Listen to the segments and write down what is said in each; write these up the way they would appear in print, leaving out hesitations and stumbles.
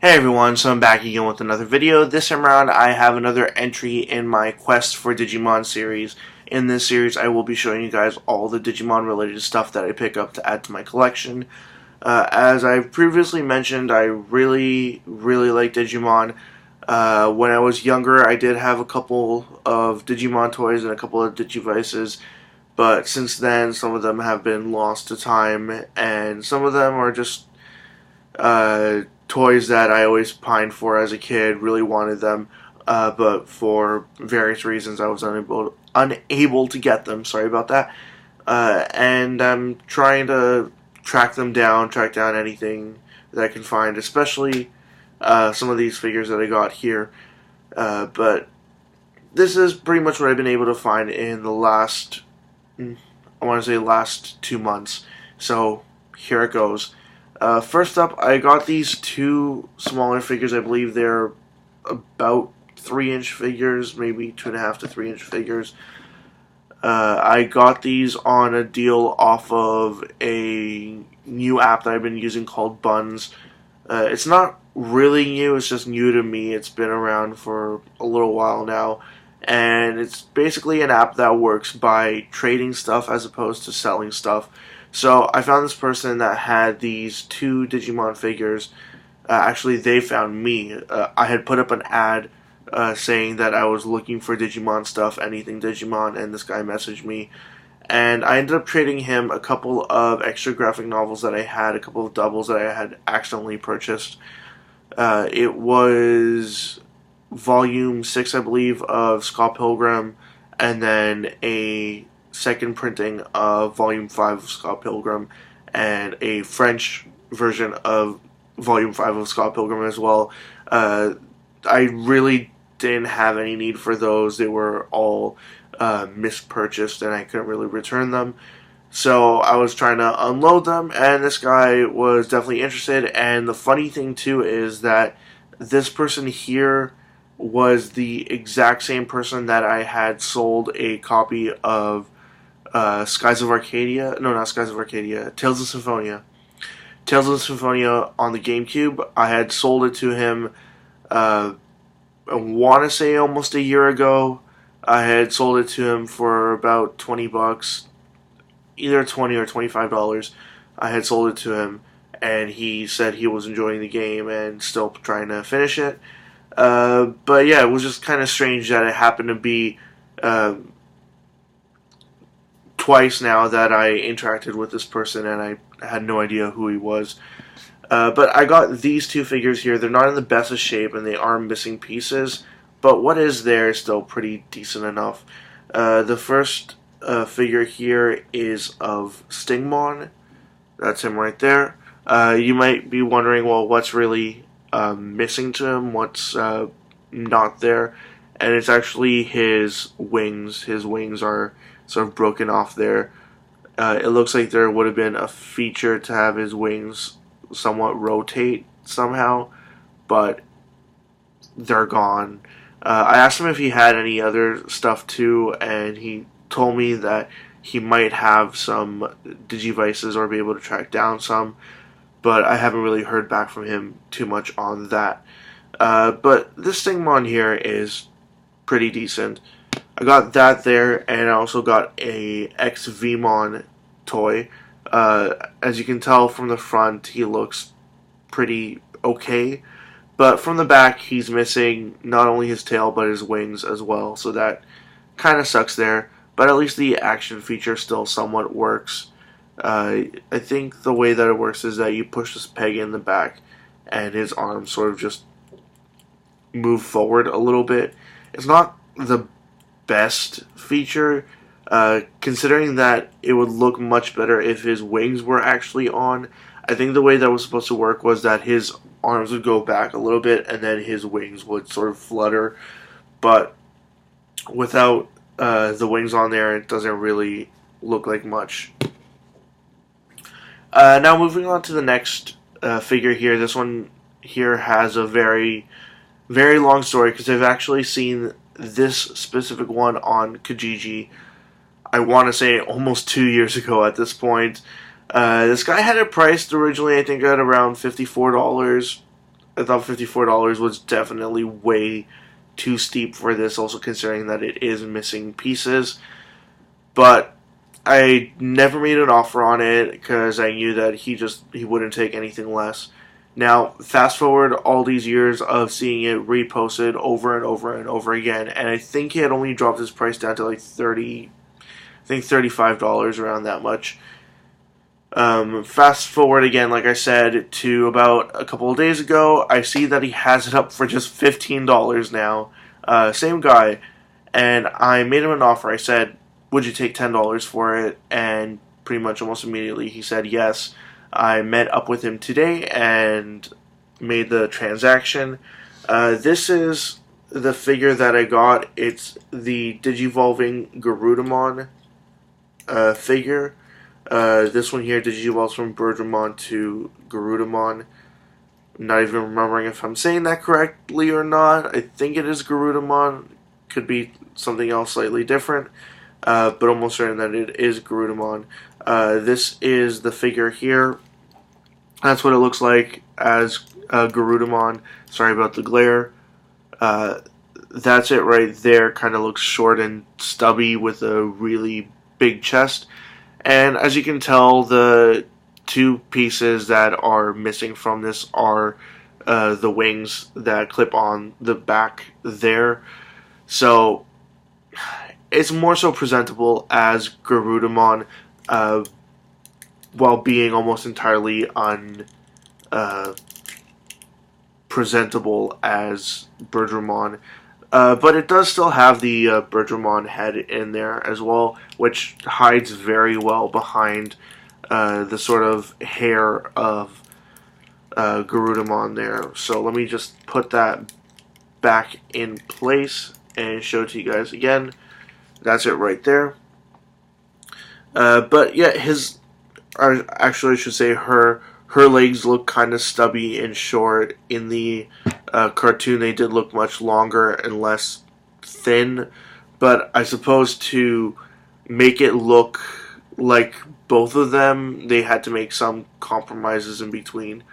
Hey everyone, so I'm back again with another video. This time around I have another entry in my Quest for Digimon series. In this series I will be showing you guys all the Digimon related stuff that I pick up to add to my collection. As I've previously mentioned, I really like Digimon. When I was younger I did have a couple of Digimon toys and a couple of Digivices, but since then some of them have been lost to time and some of them are just toys that I always pined for as a kid, really wanted them, but for various reasons I was unable to get them. Sorry about that. And I'm trying to track down anything that I can find, especially some of these figures that I got here. But this is pretty much what I've been able to find in the last, I want to say, last 2 months. So here it goes. First up, I got these two smaller figures. I believe they're about 3-inch figures, maybe 2.5 to 3-inch figures. I got these on a deal off of a new app that I've been using called Buns. It's not really new, it's just new to me. It's been around for a little while now. And it's basically an app that works by trading stuff as opposed to selling stuff. So I found this person that had these two Digimon figures. Actually, they found me. I had put up an ad saying that I was looking for Digimon stuff, anything Digimon, and this guy messaged me. And I ended up trading him a couple of extra graphic novels that I had, a couple of doubles that I had accidentally purchased. It was volume 6, I believe, of Scott Pilgrim, and then a second printing of volume 5 of Scott Pilgrim, and a French version of volume 5 of Scott Pilgrim as well. I really didn't have any need for those. They were all mispurchased and I couldn't really return them. So I was trying to unload them, and this guy was definitely interested. And the funny thing too is that this person here was the exact same person that I had sold a copy of Skies of Arcadia. No, not Skies of Arcadia. Tales of Symphonia. Tales of Symphonia on the GameCube. I had sold it to him, I want to say almost a year ago. I had sold it to him for about $20, either $20 or $25. I had sold it to him, and he said he was enjoying the game and still trying to finish it. But yeah, it was just kind of strange that it happened to be twice now that I interacted with this person and I had no idea who he was. But I got these two figures here. They're not in the best of shape and they are missing pieces, but what is there is still pretty decent enough. The first figure here is of Stingmon. That's him right there. You might be wondering, well, what's really missing to him? What's not there? And it's actually his wings. His wings are sort of broken off there. It looks like there would have been a feature to have his wings somewhat rotate somehow, but they're gone. I asked him if he had any other stuff too, and he told me that he might have some Digivices or be able to track down some, but I haven't really heard back from him too much on that. But this Stingmon here is pretty decent. I got that there, and I also got a XVmon toy. As you can tell from the front, he looks pretty okay, but from the back, he's missing not only his tail, but his wings as well, so that kind of sucks there, but at least the action feature still somewhat works. I think the way that it works is that you push this peg in the back, and his arms sort of just move forward a little bit. It's not the best feature, considering that it would look much better if his wings were actually on. I think the way that was supposed to work was that his arms would go back a little bit and then his wings would sort of flutter, but without the wings on there, it doesn't really look like much. Now moving on to the next figure here. This one here has a very long story, because I've actually seen this specific one on Kijiji, I want to say almost 2 years ago at this point. This guy had it priced originally, I think, at around $54. I thought $54 was definitely way too steep for this, also considering that it is missing pieces. But I never made an offer on it because I knew that he wouldn't take anything less. Now, fast forward all these years of seeing it reposted over and over and over again, and I think he had only dropped his price down to like $35, around that much. Fast forward again, like I said, to about a couple of days ago, I see that he has it up for just $15 now. Same guy, and I made him an offer. I said, would you take $10 for it? And pretty much almost immediately he said yes. I met up with him today and made the transaction. This is the figure that I got. It's the Digivolving Garudamon figure. This one here Digivolves from Birdramon to Garudamon. I'm not even remembering if I'm saying that correctly or not. I think it is Garudamon. Could be something else slightly different. But almost certain that it is Garudamon. This is the figure here. That's what it looks like as Garudamon. Sorry about the glare. That's it right there. Kind of looks short and stubby with a really big chest. And as you can tell, the two pieces that are missing from this are the wings that clip on the back there. So it's more so presentable as Garudamon, while being almost entirely presentable as Birdramon. But it does still have the Birdramon head in there as well, which hides very well behind the sort of hair of Garudamon there. So let me just put that back in place and show it to you guys again. That's it right there. But yeah, actually I should say her legs look kind of stubby and short. In the cartoon they did look much longer and less thin, but I suppose to make it look like both of them, they had to make some compromises in between.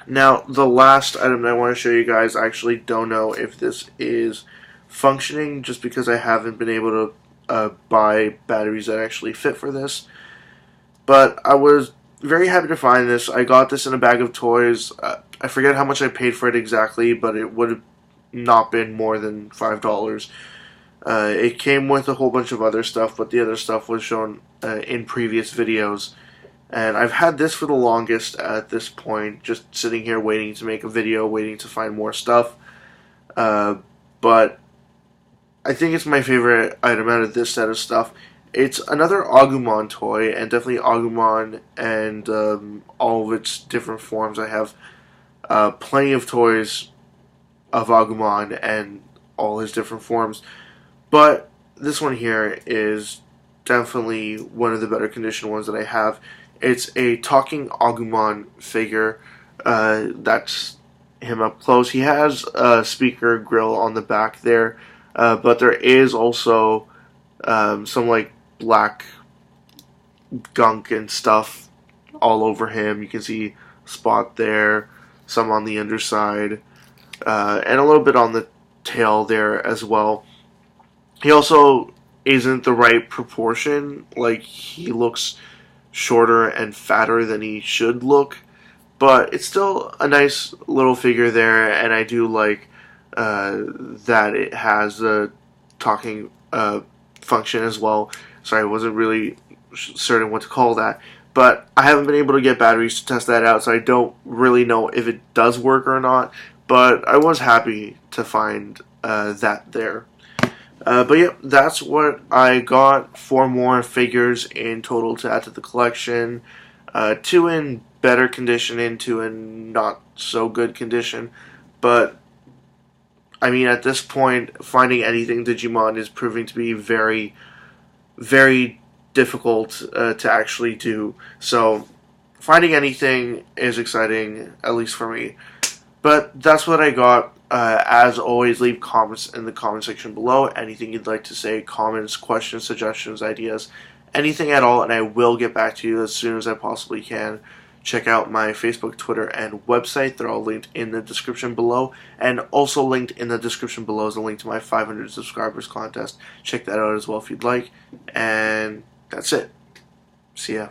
Now, the last item that I want to show you guys, I actually don't know if this is functioning, just because I haven't been able to buy batteries that actually fit for this. But I was very happy to find this. I got this in a bag of toys. I forget how much I paid for it exactly, but it would have not been more than $5. It came with a whole bunch of other stuff, but the other stuff was shown in previous videos. And I've had this for the longest at this point, just sitting here waiting to make a video, waiting to find more stuff. But I think it's my favorite item out of this set of stuff. It's another Agumon toy, and definitely Agumon and all of its different forms. I have plenty of toys of Agumon and all his different forms. But this one here is definitely one of the better conditioned ones that I have. It's a talking Agumon figure. That's him up close. He has a speaker grill on the back there, but there is also some like black gunk and stuff all over him. You can see a spot there, some on the underside, and a little bit on the tail there as well. He also isn't the right proportion. Like, he looks shorter and fatter than he should look, but it's still a nice little figure there, and I do like that it has a talking function as well. Sorry, I wasn't really certain what to call that, but I haven't been able to get batteries to test that out, so I don't really know if it does work or not, but I was happy to find that there. But yeah, that's what I got. 4 more figures in total to add to the collection. 2 in better condition and 2 in not so good condition. But, I mean, at this point, finding anything Digimon is proving to be very, very difficult to actually do. So, finding anything is exciting, at least for me. But that's what I got. As always, leave comments in the comment section below. Anything you'd like to say, comments, questions, suggestions, ideas, anything at all, and I will get back to you as soon as I possibly can. check out my Facebook, Twitter, and website. They're all linked in the description below. And also linked in the description below is a link to my 500 subscribers contest. Check that out as well if you'd like. And that's it. See ya.